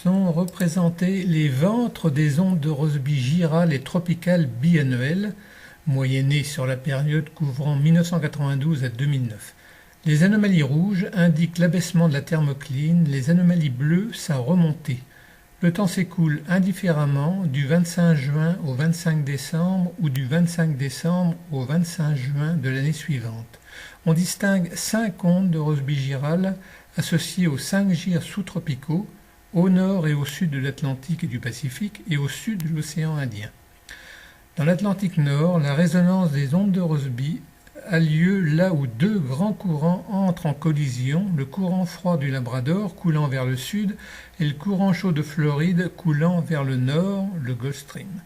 sont représentés les ventres des ondes de Rossby girales et tropicales biannuelles, moyennées sur la période couvrant 1992 à 2009. Les anomalies rouges indiquent l'abaissement de la thermocline, les anomalies bleues sa remontée. Le temps s'écoule indifféremment du 25 juin au 25 décembre ou du 25 décembre au 25 juin de l'année suivante. On distingue 5 ondes de Rossby girales associées aux 5 gyres sous-tropicaux, au nord et au sud de l'Atlantique et du Pacifique et au sud de l'océan Indien. Dans l'Atlantique Nord, la résonance des ondes de Rossby a lieu là où deux grands courants entrent en collision, le courant froid du Labrador coulant vers le sud et le courant chaud de Floride coulant vers le nord, le Gulf Stream.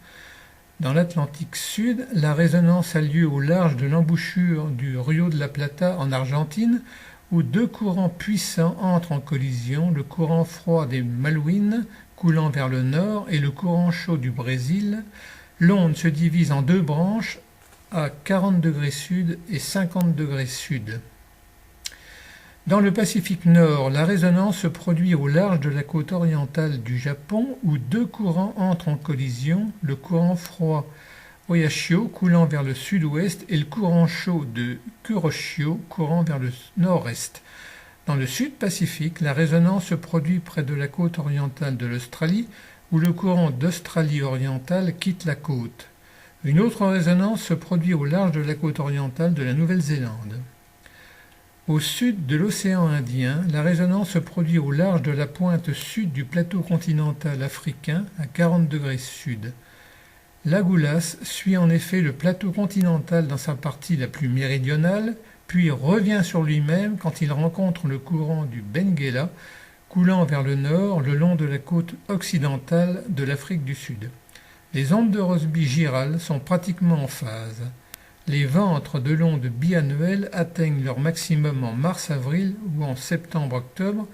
Dans l'Atlantique Sud, la résonance a lieu au large de l'embouchure du Rio de la Plata en Argentine, où deux courants puissants entrent en collision, le courant froid des Malouines coulant vers le nord et le courant chaud du Brésil. L'onde se divise en deux branches à 40 degrés sud et 50 degrés sud. Dans le Pacifique Nord, la résonance se produit au large de la côte orientale du Japon où deux courants entrent en collision, le courant froid Oyashio coulant vers le sud-ouest et le courant chaud de Kuroshio courant vers le nord-est. Dans le Sud-Pacifique, la résonance se produit près de la côte orientale de l'Australie où le courant d'Australie orientale quitte la côte. Une autre résonance se produit au large de la côte orientale de la Nouvelle-Zélande. Au sud de l'océan Indien, la résonance se produit au large de la pointe sud du plateau continental africain à 40 degrés sud. L'Agulhas suit en effet le plateau continental dans sa partie la plus méridionale, puis revient sur lui-même quand il rencontre le courant du Benguela, coulant vers le nord le long de la côte occidentale de l'Afrique du Sud. Les ondes de Rossby girales sont pratiquement en phase. Les ventres de l'onde biannuelle atteignent leur maximum en mars-avril ou en septembre-octobre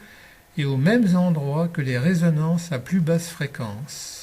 et aux mêmes endroits que les résonances à plus basse fréquence.